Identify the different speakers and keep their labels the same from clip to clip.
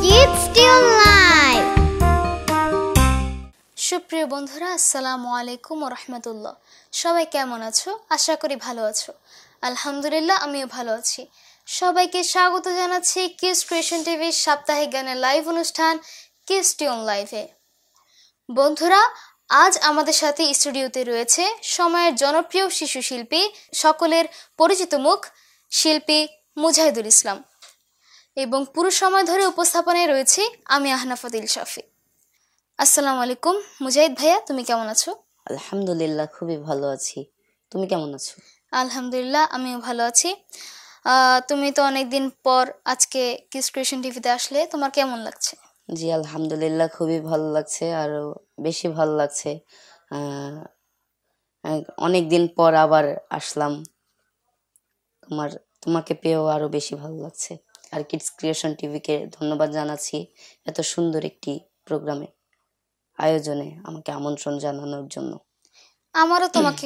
Speaker 1: Kids Still Live. সুপ্রিয় বন্ধুরা, আসসালামু আলাইকুম ওয়া রাহমাতুল্লাহ। সবাই কেমন আছো? আশা করি ভালো আছো। আলহামদুলিল্লাহ, আমিও ভালো আছি। সবাইকে স্বাগত জানাচ্ছি কিডস ক্রিয়েশন টিভির সাপ্তাহিক গানের লাইভ অনুষ্ঠান কিডস টিউন লাইভে। বন্ধুরা, আজ আমাদের সাথে স্টুডিওতে রয়েছে সময়ের জনপ্রিয় শিশু শিল্পী, সকলের পরিচিত মুখ শিল্পী মুজাহিদুল ইসলাম, এবং পুরো সময় ধরে উপস্থাপনায় রয়েছে আমি আহনাফাত ইলশাফি। আসসালামু আলাইকুম মুজাহিদ ভাইয়া, তুমি কেমন আছো?
Speaker 2: আলহামদুলিল্লাহ, খুবই ভালো আছি। তুমি কেমন আছো?
Speaker 1: আলহামদুলিল্লাহ, আমিও ভালো আছি। তুমি তো অনেকদিন পর আজকে কিডস ক্রিয়েশন টিভিতে আসলে, তোমার কেমন লাগছে?
Speaker 2: জি আলহামদুলিল্লাহ, খুবই ভালো লাগছে, আরো বেশি ভালো লাগছে। অনেকদিন পর আবার আসলাম, তোমাকে পেয়েও আরো বেশি ভালো লাগছে। আর কিডস ক্রিয়েশন টিভিকে ধন্যবাদ জানাচ্ছি এত সুন্দর একটি প্রোগ্রামে আয়োজনে আমাকে আমন্ত্রণ জানানোর জন্য।
Speaker 1: আমারও তোমাকে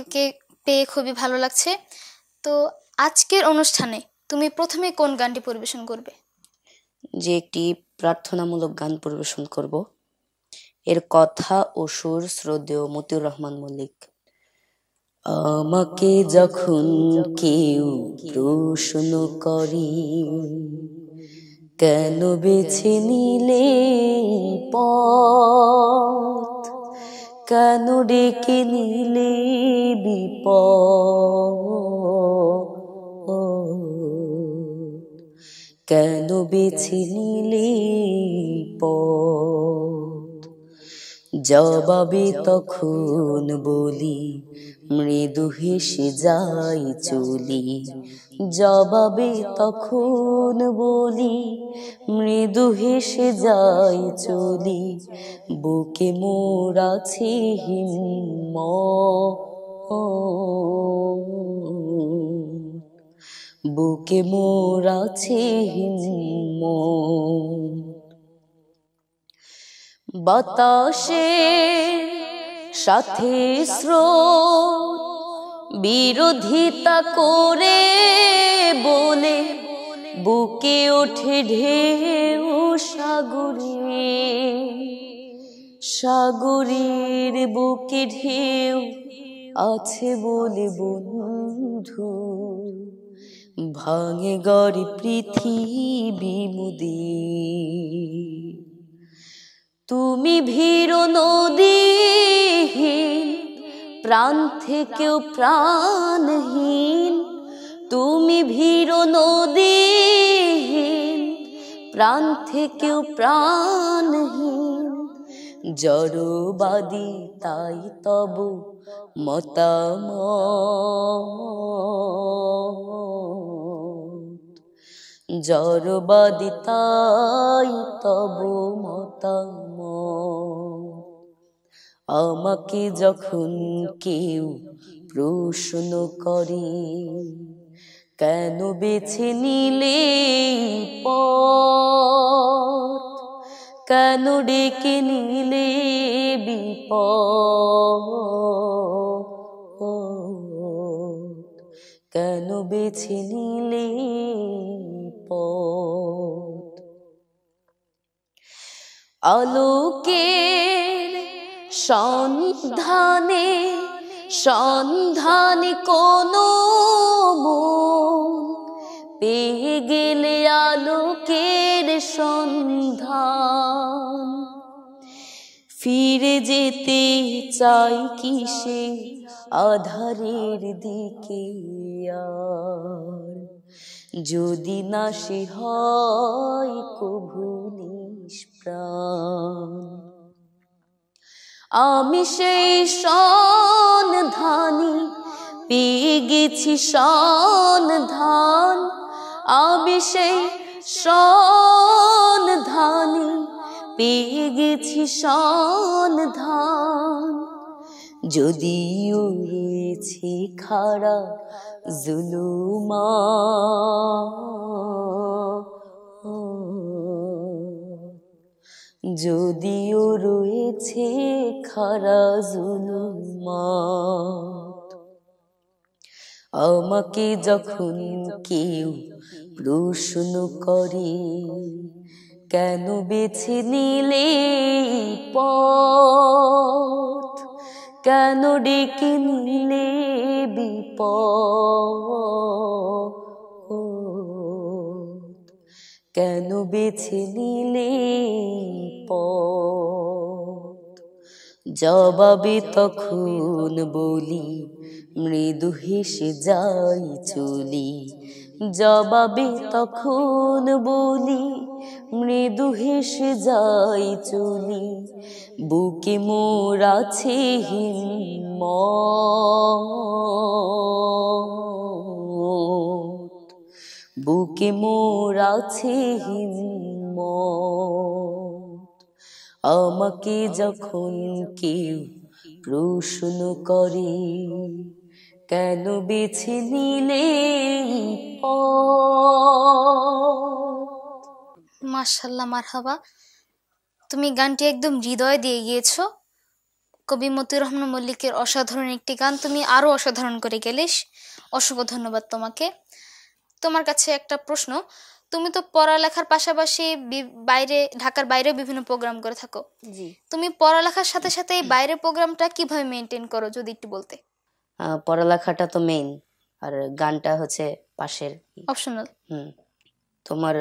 Speaker 1: পেয়ে খুবই ভালো লাগছে। তো আজকের অনুষ্ঠানে তুমি প্রথমে কোন গানটি পরিবেশন করবে?
Speaker 2: যে একটি প্রার্থনামূলক গান পরিবেশন করব। এর কথা ও সুর শ্রদ্ধেয় মতিউর রহমান মল্লিক। আমাকে যখন কেউ প্রশ্ন করে, কেন বেছে নিলে পথ, কেন ডেকে নিলে বিপদ, কেন বেছে নিলে পথ, জবাবে তখন বলি মৃদু হেসে যাই চলি, জবাবে তখন বলি মৃদু হেসে যাই চলি, বুকে মোর আছে হিম্মত, বুকে মোর আছে হিম্মত। বাতাসের সাথে স্রোত বিরোধিতা করে বলে, বুকে ওঠে ঢেউ সাগরে, সাগরের বুকে ঢেউ আছে বলে বন্ধু, ভাঙে গড়ে পৃথিবী মোদের। তুমি ভীরু নদীহীন, প্রাণ থেকেও প্রাণহীন, তুমি ভীরু নদীহীন, প্রাণ থেকেও প্রাণহীন, জড়বাদী তাই তব মতামত, জড়বাদী তাই তব মতামত। আমাকে যখন কেউ প্রশ্ন করে, কেন বেছে নিলে পথ, কেন ডেকে নিলে বিপদ, কেন বেছে নিলে পথ। আলোকের সন্ধানে সন্ধানে কোনো মন পেয়ে গেলে আলোকের সন্ধান, ফিরে যেতে চাই কিসে আধারের দিকে আর, যদি না সে হয় কভু নিষ্প্রাণ। আমি সেই সন্ধানী পেয়ে গেছি সন্ধান, আমি সেই সন্ধানী পেয়ে গেছি সন্ধান, যদিও রয়েছে খাড়া জুলুমাত, যদিও রয়েছে খাড়া জুলুমাত। আমাকে যখন কেউ প্রশ্ন করে, কেন বেছে নিলে এই পথ, কেন ডেকে নিলে বিপদ, কেন বেছে নিলে এই পথ, জবাবে তখন বলি মৃদু হেসে যাই চলি, জবাবে তখন বলি মৃদু হেসে যাই চলি, বুকে মোর আছে হিম্মত, বুকে মোর আছে হিম্মত, আমাকে যখন কেউ প্রশ্ন করে, কেন বেছে নিলে এই পথ।
Speaker 1: মাশাল্লাহ, মারহাবা। তুমি গানটি একদম হৃদয় দিয়ে গিয়েছো। কবি মতিউর রহমান মল্লিকের অসাধারণ একটি গান তুমি আরো অসাধারণ করে গেলে। অসংখ্য ধন্যবাদ তোমাকে। তোমার কাছে একটা প্রশ্ন, তুমি তো পড়ালেখার পাশাপাশি বাইরে, ঢাকার বাইরেও বিভিন্ন প্রোগ্রাম করে থাকো।
Speaker 2: জি,
Speaker 1: তুমি পড়ালেখার সাথে সাথে এই বাইরের প্রোগ্রামটা কিভাবে মেনটেন করো, যদি একটু বলতে।
Speaker 2: পড়ালেখাটা তো মেইন, আর গানটা হচ্ছে পাশের
Speaker 1: অপশনাল।
Speaker 2: তোমার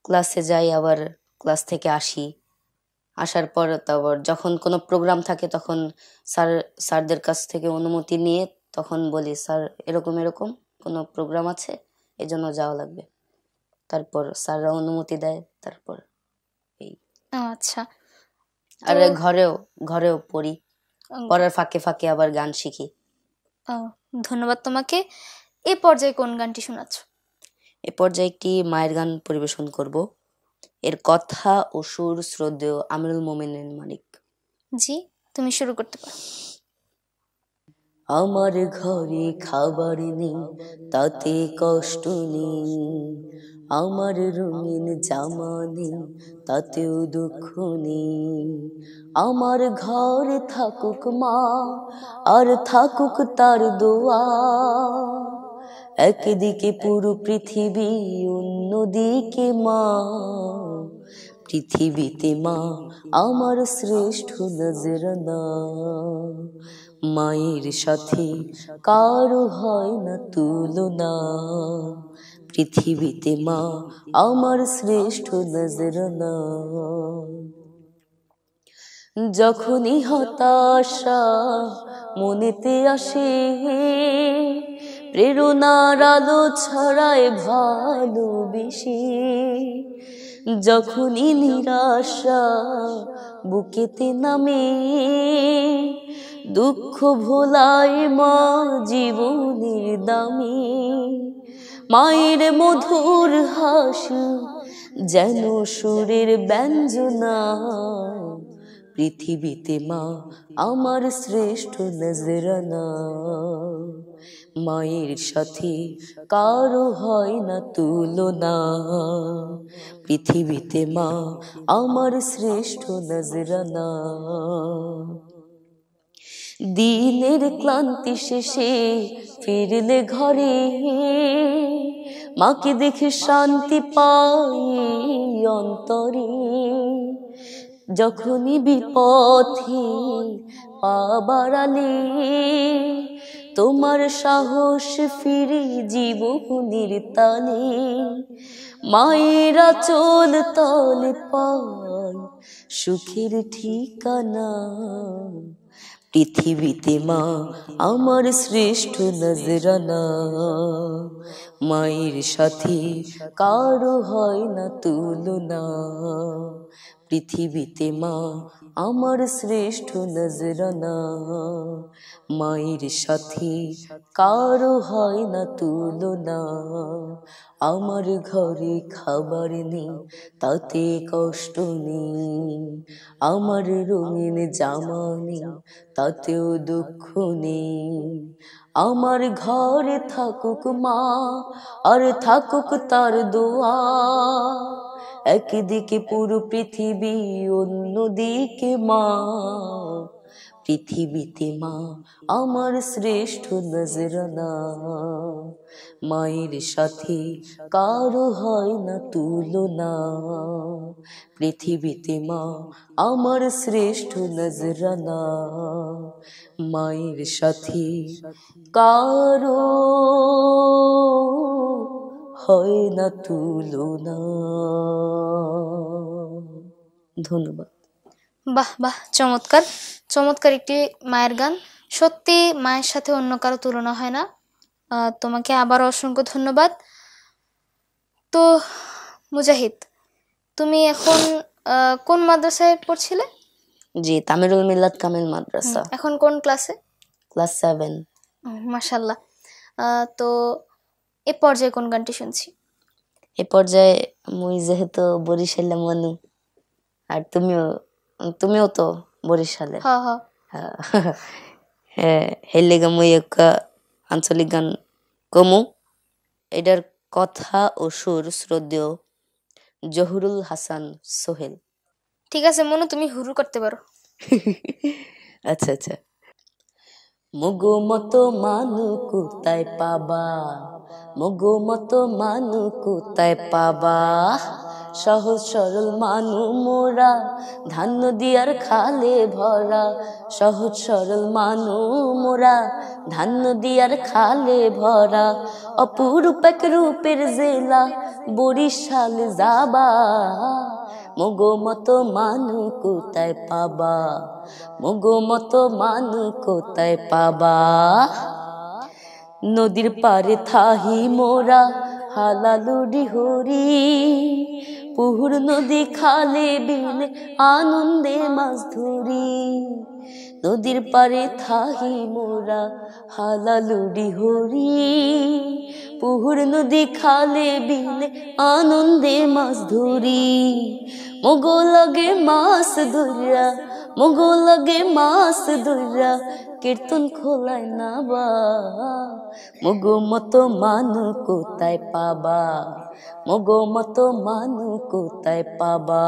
Speaker 2: ক্লাসে যাই, আবার ক্লাস থেকে আসি, আসার পর তারপর যখন কোনো প্রোগ্রাম থাকে তখন স্যারদের কাছ থেকে অনুমতি নিয়ে তখন বলি, স্যার এরকম এরকম কোনো প্রোগ্রাম আছে, এজন্য যাওয়া লাগবে। তারপর স্যাররা অনুমতি দেয়, তারপর এই।
Speaker 1: আচ্ছা।
Speaker 2: আর ঘরেও পড়ি, পড়ার ফাঁকে ফাঁকে আবার গান শিখি।
Speaker 1: ধন্যবাদ তোমাকে। এই পর্যায়ে কোন গানটি শোনাচ্ছ?
Speaker 2: এ পর্যায়ে একটি মায়ের গান পরিবেশন করব। এর কথা ও সুর শ্রদ্ধেয় আমিরুল মোমিনিন মানিক।
Speaker 1: জি, তুমি শুরু করতে পারো।
Speaker 2: আমার ঘরে খাবার নেই, তাতে কষ্ট নেই, আমার রঙিন জামা নেই, তাতেও দুঃখ নেই, আমার ঘরে থাকুক মা, আর থাকুক তার দোয়া, একদিকে পুরো পৃথিবী, অন্যদিকে মা, পৃথিবীতে মা আমার শ্রেষ্ঠ নজরানা, মায়ের সাথে কারো হয় না তুলনা, পৃথিবীতে মা আমার শ্রেষ্ঠ নজরানা। যখনই হতাশা মনেতে আসে, প্রেরণার আলো ছড়ায় ভালোবেসে, যখনই নিরাশা বুকেতে নামে, দুঃখ ভোলায় মা জীবনের দামে, মায়ের মধুর হাসি যেন সুরের ব্যঞ্জনা, পৃথিবীতে মা আমার শ্রেষ্ঠ নজরানা, মায়ের সাথে কারো হয় না তুলনা, পৃথিবীতে মা আমার শ্রেষ্ঠ নজরানা। দিনের ক্লান্তি শেষে ফিরলে ঘরে, মাকে দেখে শান্তি পাই অন্তরে, যখনই বিপথে পা বাড়ালে, তোমার সাহস ফিরে জীবনের তালে, মায়ের আঁচল তলে পাই সুখের ঠিকানা, পৃথিবীতে মা আমার শ্রেষ্ঠ নজরানা, মায়ের সাথে কারো হয় না তুলনা, পৃথিবীতে মা আমার শ্রেষ্ঠ নজরানা, মায়ের সাথে কারো হয় না তুলনা, আমার ঘরে খাবার নেই, তাতে কষ্ট নেই, আমার রঙিন জামা নেই, তাতেও দুঃখ নেই, আমার ঘরে থাকুক মা, আর থাকুক তার দোয়া, একদিকে পুরো পৃথিবী, অন্যদিকে মা, পৃথিবীতে মা আমার শ্রেষ্ঠ নজরানা, মায়ের সাথে কারো হয় না তুলনা। পৃথিবীতে মা আমার শ্রেষ্ঠ নজরানা, মায়ের সাথে কারো হয় না তুলনা। ধন্যবাদ।
Speaker 1: বাহ বাহ, চমৎকার চমৎকার একটি মায়ের গান। সত্যি মায়ের সাথে অন্য কারো তুলনা হয় না। তোমাকে আবার অসংখ্য ধন্যবাদ। তো মুজাহিদ, তুমি এখন কোন মাদ্রাসায় পড়ছিলে?
Speaker 2: জি, তামিরুল মিল্লাত কামিল মাদ্রাসা।
Speaker 1: এখন কোন ক্লাসে?
Speaker 2: ক্লাস 7।
Speaker 1: মাশাআল্লাহ। তো এ পর্যায়ে কোন গানটি শুনছি?
Speaker 2: এ পর্যায়ে মুই যেহেতু বরিশালে মনু, আর তুমিও তো বরিশালে, হ্যাঁ, হের লেগে মুই একটা আঞ্চলিক গান কমু। এটার কথা ও সুর শ্রদ্ধেয় জহুরুল হাসান সোহেল।
Speaker 1: ঠিক আছে মনু, তুমি হুরু করতে পারো।
Speaker 2: আচ্ছা আচ্ছা। মগো মতো মানু কোথায় পাবা, মগো মতো মানু কোথায় পাবা, সহজ সরল মানু মোরা, ধান্য দিয়ার খালে ভরা। সহজ সরল মানু মোরা, ধান্য দিয়ার খালে ভরা। অপরূপ এক রূপের জেলা বরিশাল যাবা, মগো মতো মানু কোথায় পাবা, মগো মতো মানু কোথায় পাবা। নদীর পারে থাহি মোরা হালালুডি হরি, পুহুর নদী খালে বিলে আনন্দে মাছ ধরি। নদীর পারে থাহি মোরা হালালুডি হরি, পুহুর নদী খালে বিলে আনন্দে মাছ ধরি। মগো লাগে মাছ ধরিয়া, মগো লাগে মাছ ধরিয়া, কীর্তন খোলায় না বা, মগো মতো মানু কোথায় পাবা, মগো মতো মানু কোথায় পাবা।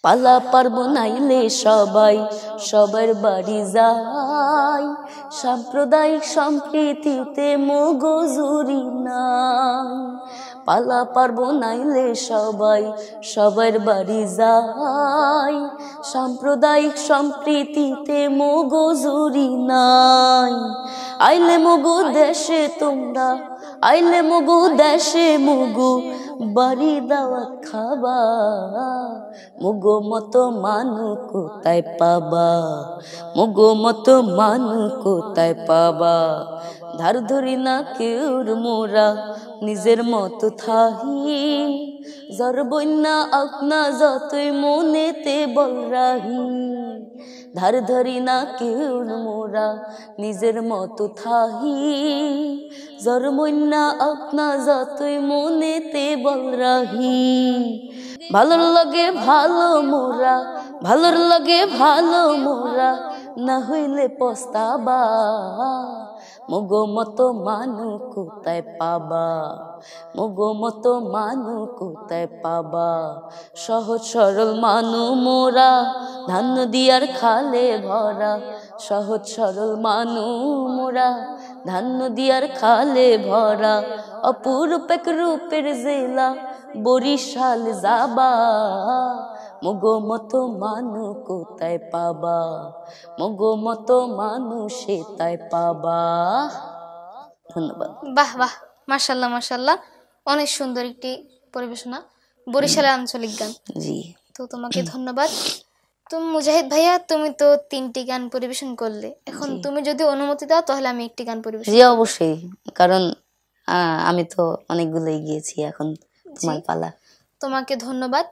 Speaker 2: পালা পার্ব নাইলে সবাই সবার বাড়ি যায়, সাম্প্রদায়িক সম্প্রীতিতে মগো জুরি নাই। পালা পার্ব নাইলে সবাই সবার বাড়ি যায়, সাম্প্রদায়িক সম্প্রীতিতে মগো জুরি নাই। আইলে মগো দেশে তোমরা, আইলে মগো দেশে মগো বাড়ি দাওয়াত খাবা, মগো মতো মানু কোথায় পাবা, মগো মতো মানু কোথায় পাবা। ধার ধরি না কেউর মোরা নিজের মতো থাহি, যার বন্যা আপনা যতই মনেতে বল রাহি। ধার ধরি না কেউর মোরা নিজের মতো থাহি, যার বন্যা আপনা যতই মনেতে বল রাহি। ভালোর লগে ভালো মোরা, ভালোর লগে ভালো মোরা, না হইলে পস্তাবা, মগো মতো মানু কোথায় পাবা, মগো মতো মানু কোথায় পাবা। সহজ সরল মানু মোরা, ধান্য দিয়ার খালে ভরা। সহজ সরল মানু মোরা, ধান্য দিয়ার খালে ভরা। অপূরূপ এক রূপের জেলা বরিশাল যাবা, মগো মতো মানু কোথায় পাবা, মগো মতো মানু সেটাই পাবা। ধন্যবাদ।
Speaker 1: বাহ বাহ, মাশাল্লাহ মাশাল্লাহ, অনেক সুন্দর একটি পরিবেশনা, বরিশালের আঞ্চলিক গান।
Speaker 2: জি,
Speaker 1: তো তোমাকে ধন্যবাদ। তো মুজাহিদ ভাইয়া, তুমি তো 3টি গান পরিবেশন করলে, এখন তুমি যদি অনুমতি দাও তাহলে আমি একটি গান পরিবেশন।
Speaker 2: জি অবশ্যই, কারণ আমি তো অনেকগুলোই গিয়েছি, এখন তোমার পালা।
Speaker 1: তোমাকে ধন্যবাদ।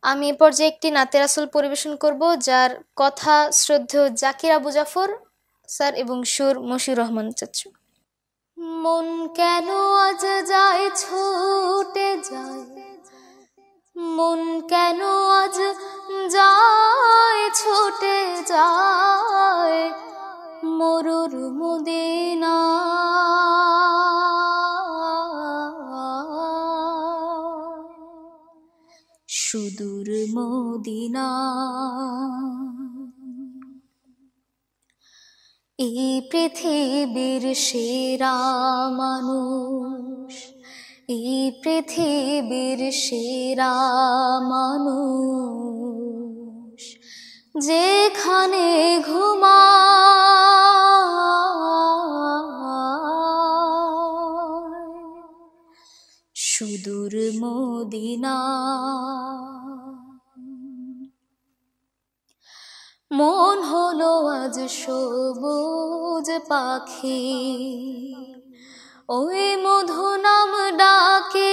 Speaker 1: আমি এ পর্যায়ে একটি নাতে রাসূল পরিবেশন করব, যার কথা শ্রদ্ধেয় জাকির আবু জাফর স্যার এবং সুর মশিউর রহমান চাচ্চু। মন কেন আজ যায় ছুটে যায়, মন কেন আজ যায় ছুটে যায়, মরুর মদিনা। সুদূর মদিনা এই পৃথিবীর সেরা মানুষ, এই পৃথিবীর সেরা মানুষ, যেখানে ঘুমায় সুদূর মদিনা। মন হলো আজ সবুজ পাখি, ওই মধু নাম ডাকে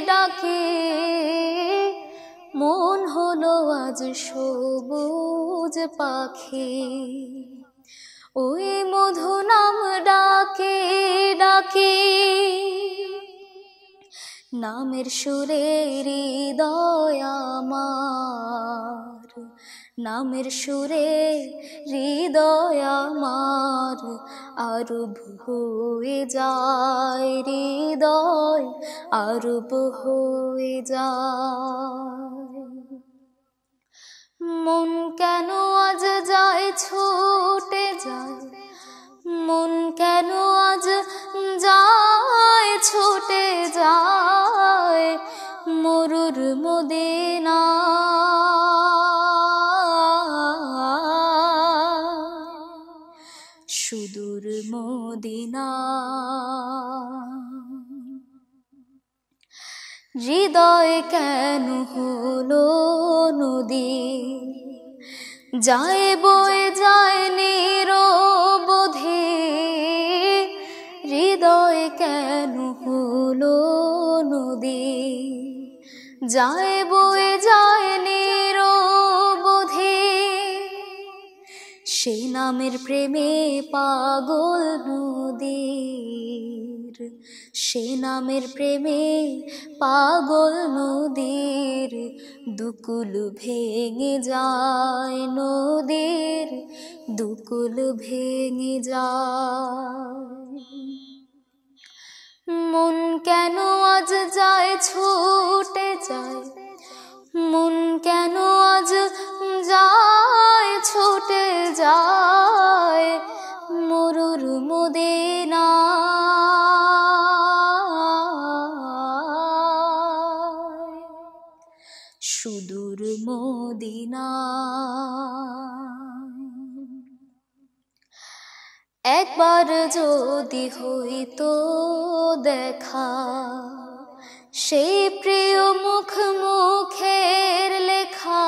Speaker 1: ডাকে। মন হলো আজ সবুজ পাখি, ওই মধু নাম ডাকে ডাকে। নামের সুরে হৃদয় আমার, নামের সুরে হৃদয় আমার আরব হয়ে যায়, হৃদয় আরব হয়ে যায়। মন কেন আজ যায় ছুটে যায়, মন কেন আজ যায় ছুটে যায় মরুর মদিনা। সুদূর মদিনা। হৃদয় কেন হলো নদী, যায় বয়ে যায় নিরবধি। হৃদয় কেন হলো নদী, যায় বয়ে যায় নিরবধি। সে নামের প্রেমে পাগল নদীর, সে নামের প্রেমে পাগল নদীর দুকুল ভেঙে যায়, নদীর দুকুল ভেঙে যায়। মন কেন আজ যায় ছুটে যায়, মন কেন আজ যায় ছুটে যায় মরুর মদিনা। সুদূর মদিনা। একবার যদি হইতো দেখা, সেই প্রিয় মুখ মুখের লেখা।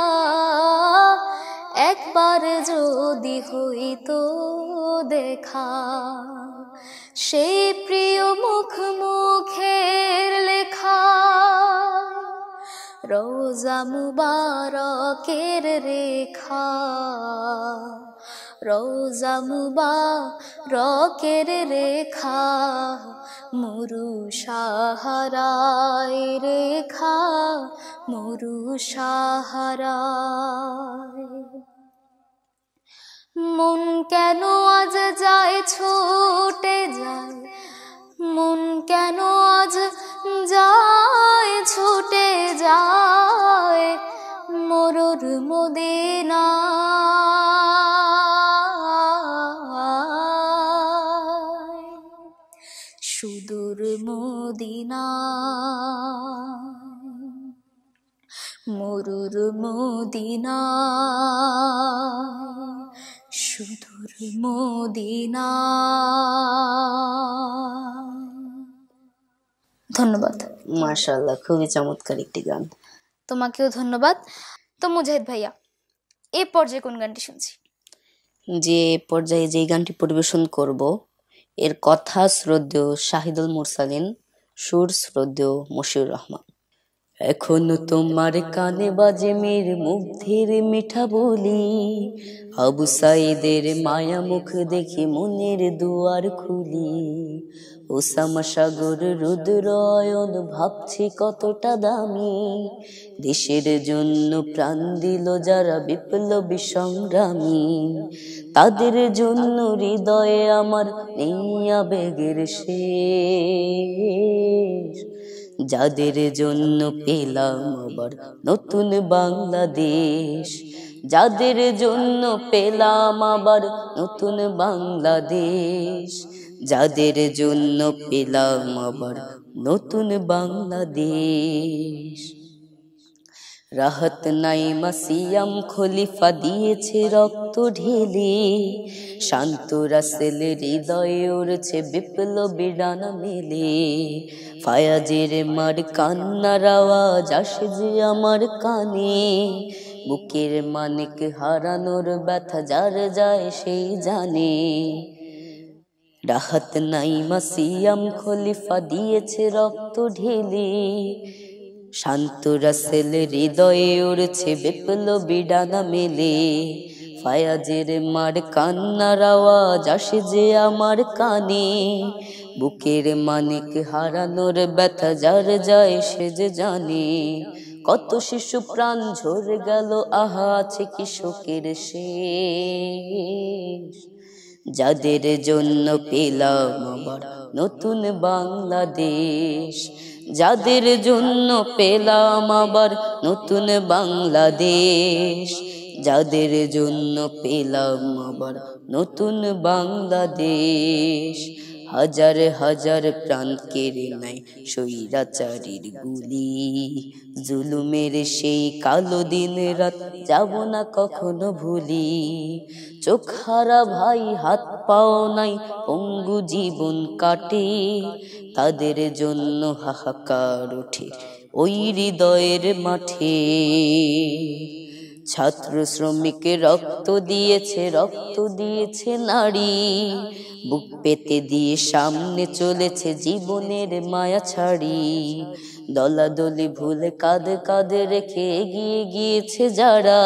Speaker 1: একবার যদি হইতো দেখা, সেই প্রিয় মুখ মুখের লেখা। রোজা মুবারকের রেখা, রোজা মুবারকের রেখা। মরু সাহারায় রেখা, মরু সাহারায়। মন কেন আজ যায় ছুটে যায়, মন কেন আজ যায় ছুটে যায় মরুর মদিনা। সুদূর মদিনা। মরুর মদিনা। সুদূর মদিনা। ধন্যবাদ।
Speaker 2: মাশাআল্লাহ, খুবই চমৎকার একটি গান।
Speaker 1: তোমাকেও ধন্যবাদ। তো মুজাহিদ ভাইয়া, এই পর্যায়ে কোন গানটি শুনছি?
Speaker 2: যে পর্যায়ে যে গানটি পরিবেশন করব, এর কথা শ্রদ্ধেয় শাহিদুল মুরসালিন, সুর শ্রদ্ধেয় মশিউর রহমান। এখনো তোমার কানে বাজে মীর মুগ্ধের মিঠা বলি, আবু সাইদের মায়া মুখ দেখি মনের দুয়ার খুলি। ওসামা সাগর রুদ্রয়ন ভাবছি কতটা দামি, দেশের জন্য প্রাণ দিল যারা বিপ্লবী সংগ্রামী। তাদের জন্য হৃদয়ে আমার নেই আবেগের শেষ, যাদের জন্য পেলাম আবার নতুন বাংলাদেশ। যাদের জন্য পেলাম আবার নতুন বাংলাদেশ, যাদের জন্য পেলাম আবার নতুন বাংলাদেশ। রাহত নাইমা সিয়াম খলিফা দিয়েছে রক্ত ঢেলে, শান্ত রাসেল হৃদয়ে উড়ছে বিপ্লবী ডানা মেলে। ফায়াজের মার কান্নার আওয়াজ আসে যে আমার কানে, বুকের মানিক হারানোর ব্যথা যার যায় সেই জানে। রাহত নাইমা সিয়াম খলিফা দিয়েছে রক্ত ঢেলে, শান্ত রাসেল হৃদয়ে উড়ছে বিপ্লবী ডানা মেলে। ফায়াজের মার কান্নার আওয়াজ আসে যে আমার কানে, বুকের মানিক হারানোর ব্যথা যার যায় সে যে জানে। কত শিশু প্রাণ ঝরে গেল, আহা আছে কি শোকের শেষ, যাদের জন্য পেলাম আবার নতুন বাংলাদেশ, যাদের জন্য পেলাম আবার নতুন বাংলাদেশ, যাদের জন্য পেলাম আবার নতুন বাংলাদেশ। হাজার হাজার প্রাণ কেড়ে নেয় স্বৈরাচারীর গুলি, জুলুমের সেই কালো দিন রাত যাব না কখনো ভুলি। চোখ হারা ভাই হাত পাও নাই পঙ্গু জীবন কাটে, তাদের জন্য হাহাকার ওঠে ওই হৃদয়ের মাঠে। ছাত্র শ্রমিক রক্ত দিয়েছে নারী, বুক পেতে দিয়ে সামনে চলেছে জীবনের মায়া ছাড়ি। দলাদলি ভুলে কাঁধে কাঁধে রেখে এগিয়ে গিয়েছে যারা,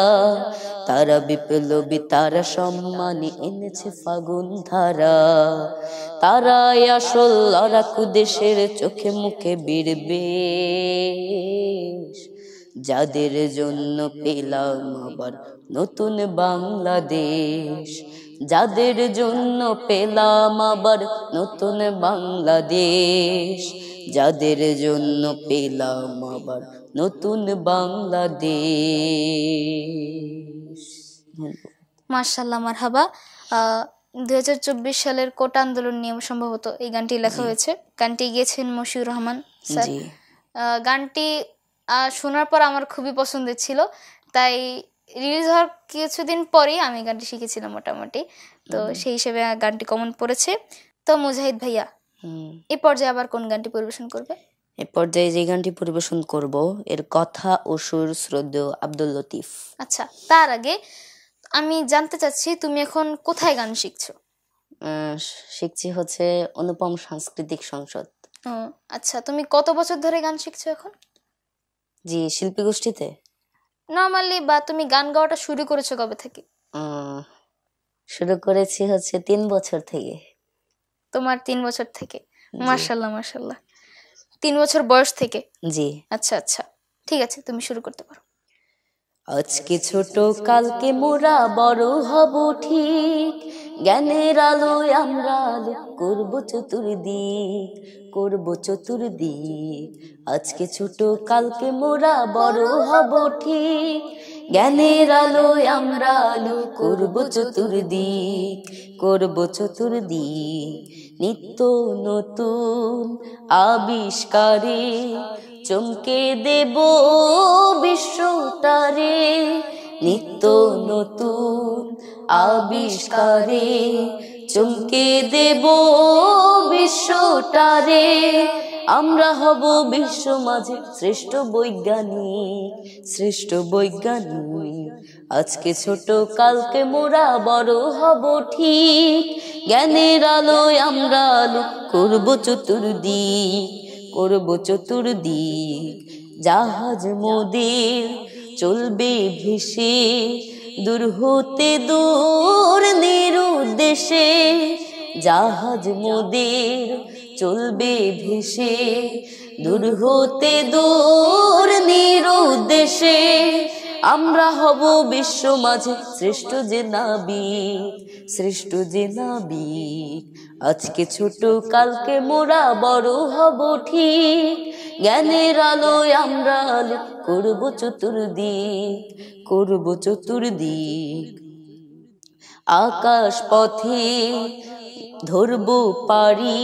Speaker 2: তারা বিপ্লবী, তারা সম্মানী এনেছে ফাগুন ধারা। তারাই আসল লড়াকু দেশের চোখে মুখে বীর বেশ, যাদের জন্য পেলাম আবার নতুন বাংলাদেশ, যাদের জন্য পেলাম আবার নতুন বাংলাদেশ, যাদের জন্য পেলাম আবার নতুন বাংলাদেশ।
Speaker 1: মাশাআল্লাহ, মারহাবা। 2024 সালের কোটা আন্দোলন নিয়ে সম্ভবত এই গানটি লেখা হয়েছে। গানটি গেয়েছেন মশিউর রহমান স্যার। গানটি শোনার পর আমার খুবই পছন্দের ছিল, তাই রিলিজ হওয়ার কিছুদিন পরেই আমি গানটি শিখেছিলাম মোটামুটি, তো সেই হিসেবে গানটি কমন পড়েছে। তো মুজাহিদ ভাইয়া, এই পর্যায়ে আবার কোন গানটি পরিবেশন করবে?
Speaker 2: এ পর্যায়ে যে গানটি পরিবেশন করব এর কথা ও সুর শ্রদ্ধেয় আব্দুল লতিফ।
Speaker 1: আচ্ছা, তার আগে আমি জানতে চাচ্ছি তুমি এখন কোথায় গান শিখছো?
Speaker 2: শিখছি হচ্ছে অনুপম সাংস্কৃতিক সংসদ।
Speaker 1: আচ্ছা, তুমি কত বছর ধরে গান শিখছো এখন?
Speaker 2: জি, শিল্পী গোষ্ঠীতে
Speaker 1: নরমালি, বা তুমি গান গাওয়াটা শুরু করেছো কবে থেকে?
Speaker 2: শুরু করেছি হচ্ছে 3 বছর থেকে।
Speaker 1: তোমার 3 বছর থেকে? মাশাআল্লাহ মাশাআল্লাহ, 3 বছর বয়স থেকে?
Speaker 2: জি।
Speaker 1: আচ্ছা আচ্ছা, ঠিক আছে, তুমি শুরু করতে পারো।
Speaker 2: আজকে ছোট কালকে মোরা বড় হব ঠিক, জ্ঞানের আলোয় আমরা আলো করব চতুর্দিক, করব চতুর্দিক। আজকে ছোট কালকে মোরা বড় হব ঠিক, জ্ঞানের আলোয় আমরা আলো করব চতুর্দিক, করব চতুর্দিক। নিত্য নতুন আবিষ্কারে চমকে দেব বিশ্বটারে, নিত্য নতুন আবিষ্কারে চমকে দেব বিশ্বটারে। আমরা হব বিশ্ব মাঝে শ্রেষ্ঠ বৈজ্ঞানিক, শ্রেষ্ঠ বৈজ্ঞানিক। আজকে ছোট কালকে মোরা বড় হব ঠিক, জ্ঞানের আলোয় আমরা আলো করব চতুর্দিক, করব চতুর্দিক। জাহাজ মোদের চলবে ভেসে দূর হতে দূর নিরুদ্দেশে, জাহাজ মোদের চলবে ভেসে দূর হতে দূর নিরুদ্দেশে। আমরা হব বিশ্ব মাঝে শ্রেষ্ঠ যে নাবিক, শ্রেষ্ঠ যে নাবিক। আজকে ছোট কালকে মোরা বড় হব ঠিক, জ্ঞানের আলোয় আমরা আলো করব চতুর্দিক, করব চতুর্দিক। আকাশ পথে ধরবো পারি,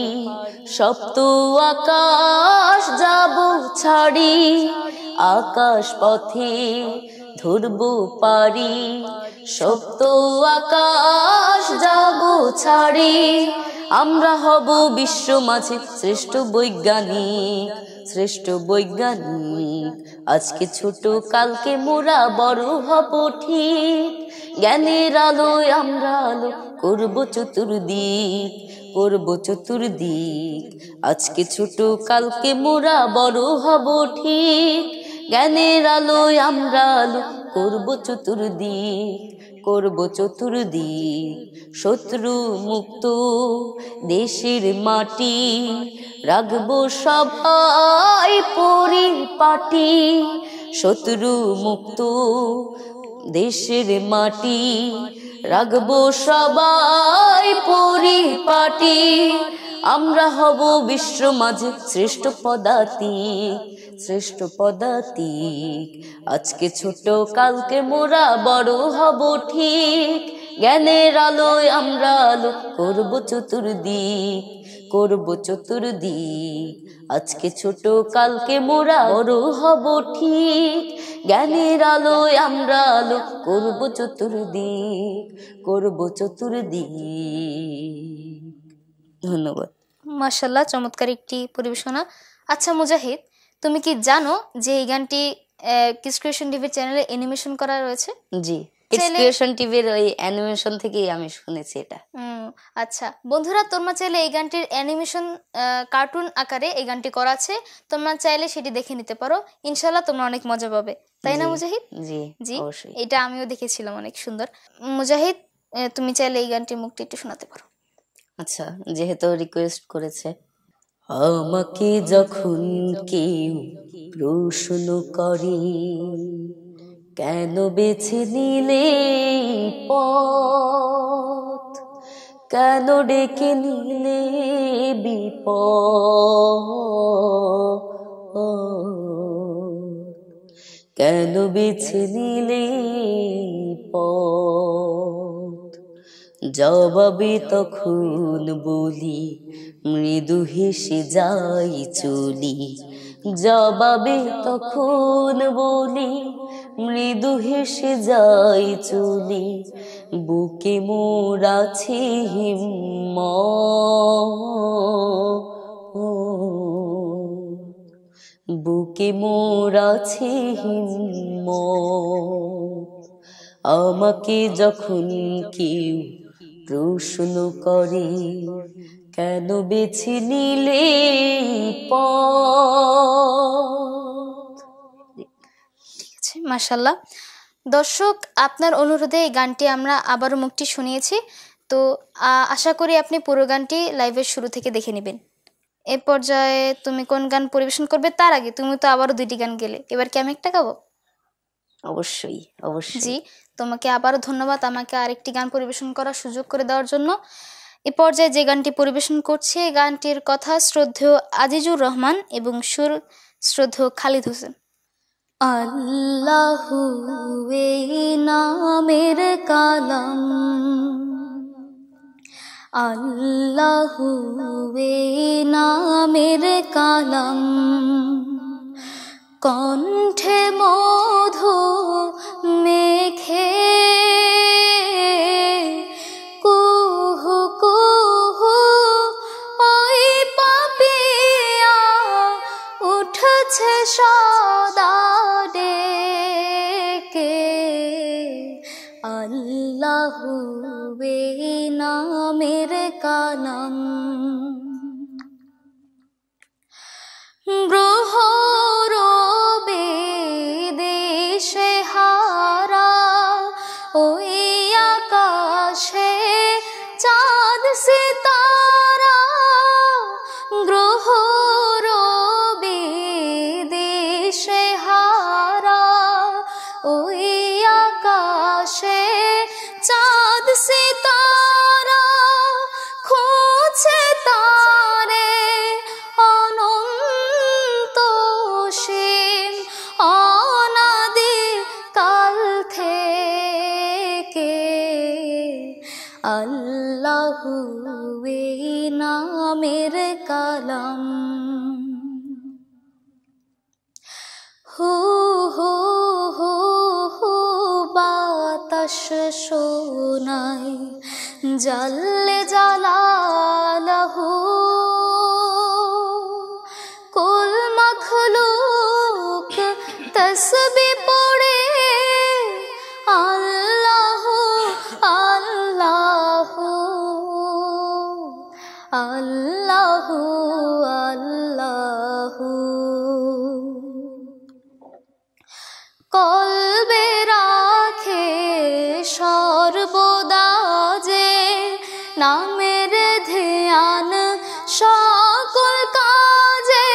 Speaker 2: সপ্ত আকাশ যাব ছাড়ি। আকাশ পথে ধরবো পারি, সপ্ত আকাশ যাব ছাড়ি। আমরা হব বিশ্ব মাঝে শ্রেষ্ঠ বৈজ্ঞানিক, শ্রেষ্ঠ বৈজ্ঞানিক। আজকে ছোট কালকে মোরা বড় হব ঠিক, জ্ঞানের আলোয় আমরা আলো করব চতুর্দিক, করব চতুর্দিক। আজকে ছোট কালকে মোরা বড় হব ঠিক, জ্ঞানের আলোয় আমরা আলো করব চতুর্দিক, করব চতুর্দিক। শত্রু মুক্ত দেশের মাটি, রাখবো সবাই পরিপাটি। শত্রু মুক্ত দেশের মাটি, রাখবো সবাই পরিপাটি। আমরা হব বিশ্ব মাঝে শ্রেষ্ঠ পদাতিক, শ্রেষ্ঠ পদাতিক। আজকে ছোট কালকে মোরা বড় হব ঠিক, জ্ঞানের আলোয় আমরা আলো করব চতুর্দিক, করব চতুর্দিক। আজকে ছোট কালকে মোরা বড় হব ঠিক, জ্ঞানের আলোয় আমরা আলো করব চতুর্দিক, করব চতুর্দিক। ধন্যবাদ।
Speaker 1: মাশাআল্লাহ, চমৎকার একটি পরিবেশনা। আচ্ছা মুজাহিদ, তুমি কি জানো যে এই গানটি কিস ক্রিয়েশন টিভির চ্যানেলে অ্যানিমেশন করা রয়েছে?
Speaker 2: জি, কিস ক্রিয়েশন টিভির ওই অ্যানিমেশন থেকেই আমি শুনেছি এটা।
Speaker 1: আচ্ছা বন্ধুরা, তোমরা চাইলে এই গানটির অ্যানিমেশন কার্টুন আকারে এই গানটি করা আছে, তোমরা চাইলে সেটি দেখে নিতে পারো। ইনশাআল্লাহ তোমরা অনেক মজা পাবে, তাই না মুজাহিদ?
Speaker 2: জি
Speaker 1: জি,
Speaker 2: অবশ্যই।
Speaker 1: এটা আমিও দেখেছিলাম, অনেক সুন্দর। মুজাহিদ, তুমি চাইলে এই গানটির মুখটি একটু শোনাতে পারো।
Speaker 2: আচ্ছা, যেহেতু রিকোয়েস্ট করেছে। আমাকে যখন কেউ প্রশ্ন করে, কেন বেছে নিলে পথ, কেন ডেকে নিলে বিপদ, কেন বেছে নিলে পথ, জবাবে তখন বলি মৃদু হেসে যাই চলি। জবাবে তখন বলি মৃদু হেসে যাই চলি। বুকে মোর আছে হিম্মত, বুকে মোর আছে হিম্মত। আমাকে যখন কেউ প্রশ্ন করে, কেন বেছে নিলে পথ।
Speaker 1: ঠিক আছে, মাশাআল্লাহ। দর্শক, আপনার অনুরোধে এই গানটি আমরা আবারও মুখটি শুনিয়েছি, তো আশা করি আপনি পুরো গানটি লাইভের শুরু থেকে দেখে নেবেন। এ পর্যায়ে তুমি কোন গান পরিবেশন করবে তার আগে তুমি তো আবারও 2টি গান গেলে, এবার কি আমি একটা গাবো?
Speaker 2: অবশ্যই অবশ্যই।
Speaker 1: জি, তোমাকে আবারও ধন্যবাদ আমাকে আরেকটি গান পরিবেশন করার সুযোগ করে দেওয়ার জন্য। এ পর্যায়ে যে গানটি পরিবেশন করছে, গানটির কথা শ্রদ্ধেয় আজিজুর রহমান এবং সুর শ্রদ্ধেয় খালিদ হোসেন। আল্লাহু এই নামের কালাম, আল্লাহু এই নামের কালাম, কণ্ঠে মধু মেখে কুহু কুহু ওই পাপিয়া উঠছে সদা ডেকে। আল্লাহু এই নামের কালাম, গ্রহ দেশে এই নামের কালাম। হু হু হু হু বাতাস শোনায় জাল্লে জালালাহু, কুল মখলুক তসবিহ পড়ে আল্লাহু আল্লাহু আল্লাহু আল্লাহু। কলবে রাখে সর্বদা যে নামের ধ্যান সকল কাজে,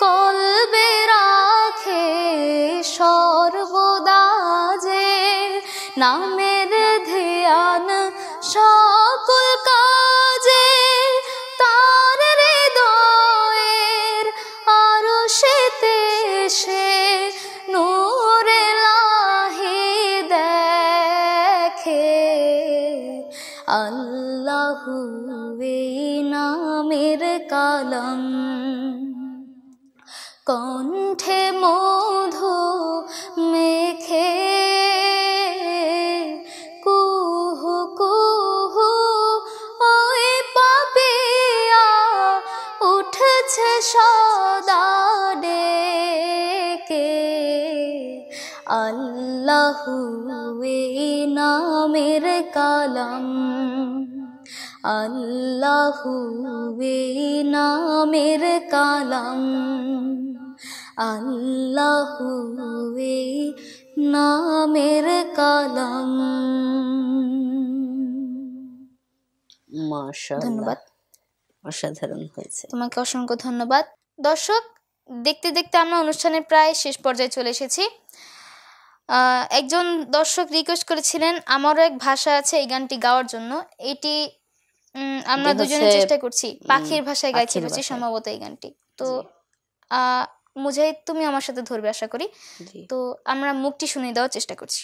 Speaker 1: কলবে রাখে সর্বদা যে নামের ধ্যান সকল কাজে, তার হৃদয়ের আরশেতে সে নূর ইলাহি দেখে। আল্লাহু এই নামের কালাম, কণ্ঠে মধু মেখে কুহু কুহু ওই পাপিয়া উঠছে সদা ডেকে। আল্লাহু এই নামের কালাম, আল্লাহু এই নামের কালাম, আল্লাহু এই নামের কালাম।
Speaker 2: মাশাআল্লাহ,
Speaker 1: ধন্যবাদ,
Speaker 2: অসাধারণ হয়েছে।
Speaker 1: তোমাকে অসংখ্য ধন্যবাদ। দর্শক, দেখতে দেখতে আমরা অনুষ্ঠানের প্রায় শেষ পর্যায়ে চলে এসেছি। একজন দর্শক রিকোয়েস্ট করেছিলেন আমারও এক ভাষা আছে এই গানটি গাওয়ার জন্য। এটি আমরা দুজনে চেষ্টা করছি, পাখির ভাষায় গাইছি বুঝি সম্ভবত এই গানটি। তো মুজাহিদ, তুমি আমার সাথে ধরবে আশা করি। তো আমরা মুখটি শুনে দেওয়ার চেষ্টা করছি।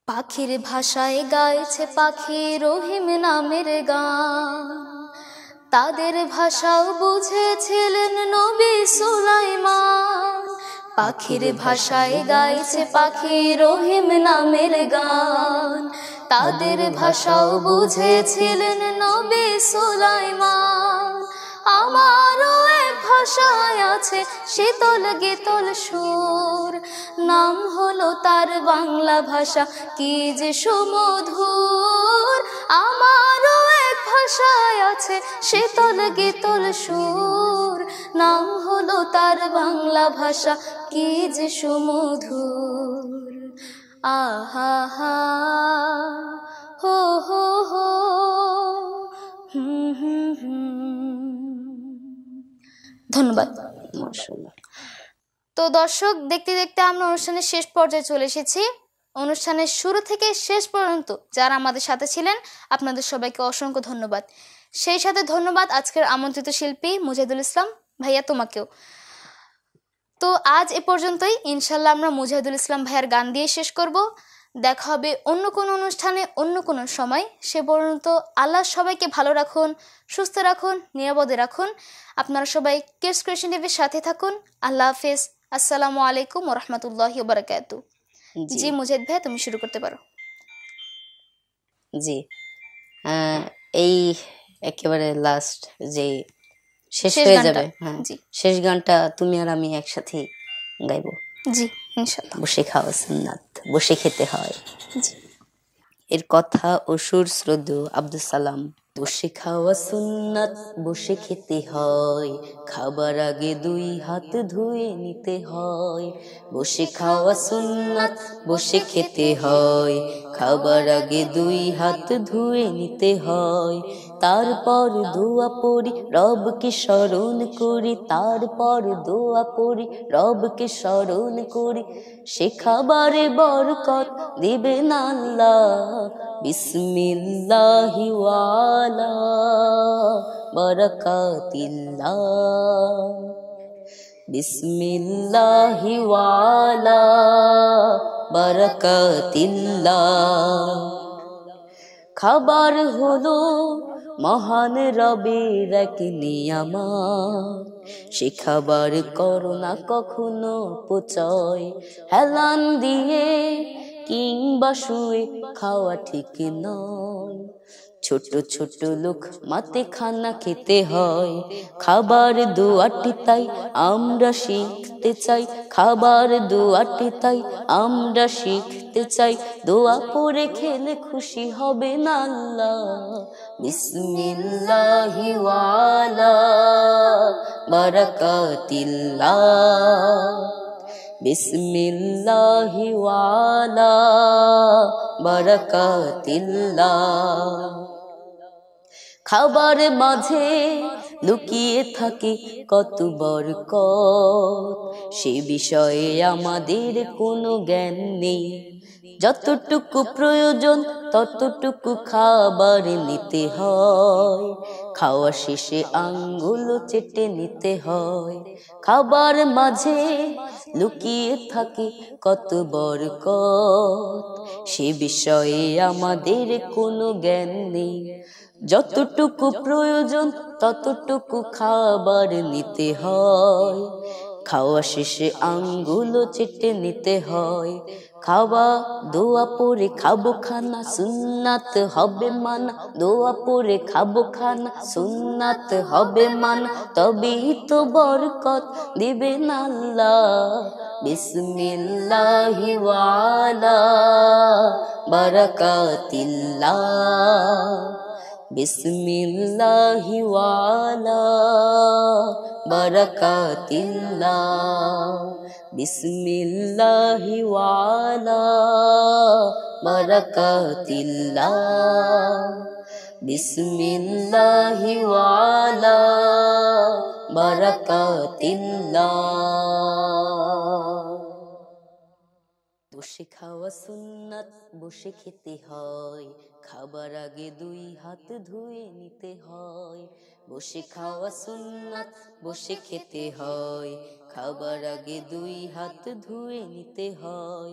Speaker 1: পাখির ভাষায় গাইছে পাখি রহিম নামের গান, তাদের ভাষাও বুঝেছিলেন নবী সুলাইমান। পাখির ভাষায় গাইছে পাখি রহিম নামের গান, তাদের ভাষাও বুঝেছিলেন নবী সুলাইমান। আমারও এক ভাষায় আছে শীতল গীতল সুর, নাম হলো তার বাংলা ভাষা কি যে সুমধুর। আমারও এক ভাষায় আছে শীতল গীতল সুর, নাম হলো তার বাংলা ভাষা কি যে সুমধুর। আহা হা হো হো হো ধন্যবাদ।
Speaker 2: মাশাআল্লাহ।
Speaker 1: তো দর্শক, দেখতে দেখতে আমরা অনুষ্ঠানের শেষ পর্যায়ে চলে এসেছি। অনুষ্ঠানের শুরু থেকে শেষ পর্যন্ত যারা আমাদের সাথে ছিলেন আপনাদের সবাইকে অসংখ্য ধন্যবাদ। সেই সাথে ধন্যবাদ আজকের আমন্ত্রিত শিল্পী মুজাহিদুল ইসলাম ভাইয়া, তোমাকেও। তো আজ এ পর্যন্তই। ইনশাল্লাহ আমরা মুজাহিদুল ইসলাম ভাইয়ার গান দিয়ে শেষ করব। দেখা হবে অন্য কোনো অনুষ্ঠানে অন্য কোনো সময়। সে পর্যন্ত আল্লাহ সবাইকে ভালো রাখুন, সুস্থ রাখুন, নিরাপদে রাখুন। আপনারা সবাই কিডস ক্রিয়েশন টিভির সাথে থাকুন। আল্লাহ হাফেজ। আসসালামু আলাইকুম ওয়া রাহমাতুল্লাহি ওয়া বারাকাতুহু। জি মুজাহিদ ভাই, তুমি শুরু করতে পারো।
Speaker 2: জি, এই একেবারে লাস্ট যে শেষ হয়ে যাবে, হ্যাঁ, শেষ গানটা তুমি আর আমি একসাথে গাইবো।
Speaker 1: জি ইনশাআল্লাহ।
Speaker 2: বসে খাওয়া সুন্নাত, বসে খেতে হয়।
Speaker 1: জি,
Speaker 2: এর কথা ও সুর শ্রদ্ধেয় আব্দুল সালাম। বসে খাওয়া সুন্নাত, বসে খেতে হয়, খাবার আগে 2 হাত ধুয়ে নিতে হয়। বসে খাওয়া সুন্নাত, বসে খেতে হয়, খাবার আগে 2 হাত ধুয়ে নিতে হয়। তারপর দোয়া পড়ি, রবকে স্মরণ করি, তারপর দোয়া পড়ি, রবকে স্মরণ করি। সে খাবারে বরকত দিবেন আল্লাহ, বিসমিল্লাহি ওয়ালা বারাকাতিল্লাহ, বিসমিল্লাহি ওয়ালা বারাকাতিল্লাহ। খাবার হলো মহান রবের এক নিয়ামত, সে খাবার করো না কখনো অপচয়। হেলান দিয়ে কিংবা শুয়ে খাওয়া ঠিক নয়, ছোট ছোট লোক মাতে খানা খেতে হয়। খাবার দুয়াটি তাই আমরা শিখতে চাই, খাবার দুয়াটি তাই আমরা শিখতে চাই। দোয়া পড়ে খেলে খুশি হবে না আল্লাহ। বিসমিল্লাহি ওয়ালা বারাকাতিল্লাহ, বিসমিল্লাহি ওয়ালা বারাকাতিল্লাহ। খাবার মাঝে লুকিয়ে থাকে কত বরকত, সে বিষয়ে আমাদের কোনো জ্ঞান নেই। যতটুকু প্রয়োজন ততটুকু খাবার নিতে হয়, খাওয়া শেষে আঙ্গুল চেটে নিতে হয়। খাবার মাঝে লুকিয়ে থাকে কত বরকত, সে বিষয়ে আমাদের কোনো জ্ঞান নেই। যতটুকু প্রয়োজন ততটুকু খাবার নিতে হয়, খাওয়া শেষে আঙ্গুল চেটে নিতে হয়। খাওয়া দোয়া পড়ে খাবো খানা সুন্নাত হবে মানা, দোয়া পড়ে খাবো খানা সুন্নাত হবে মানা, তবেই তো বরকত দিবেন আল্লাহ। বিসমিল্লাহি ওয়ালা বারাকাতিল্লাহ, বিসমিল্লাহি ওয়ালা বারাকাতিল্লাহ, বিসমিল্লাহি ওয়ালা বারাকাতিল্লাহ, বিসমিল্লাহি ওয়ালা বারাকাতিল্লাহ। বসে খাওয়া সুন্নাত বসে খেতে হয়, খাবার আগে দুই হাত ধুয়ে নিতে হয়। বসে খাওয়া সুন্নাত বসে খেতে হয়, খাবার আগে দুই হাত ধুয়ে নিতে হয়।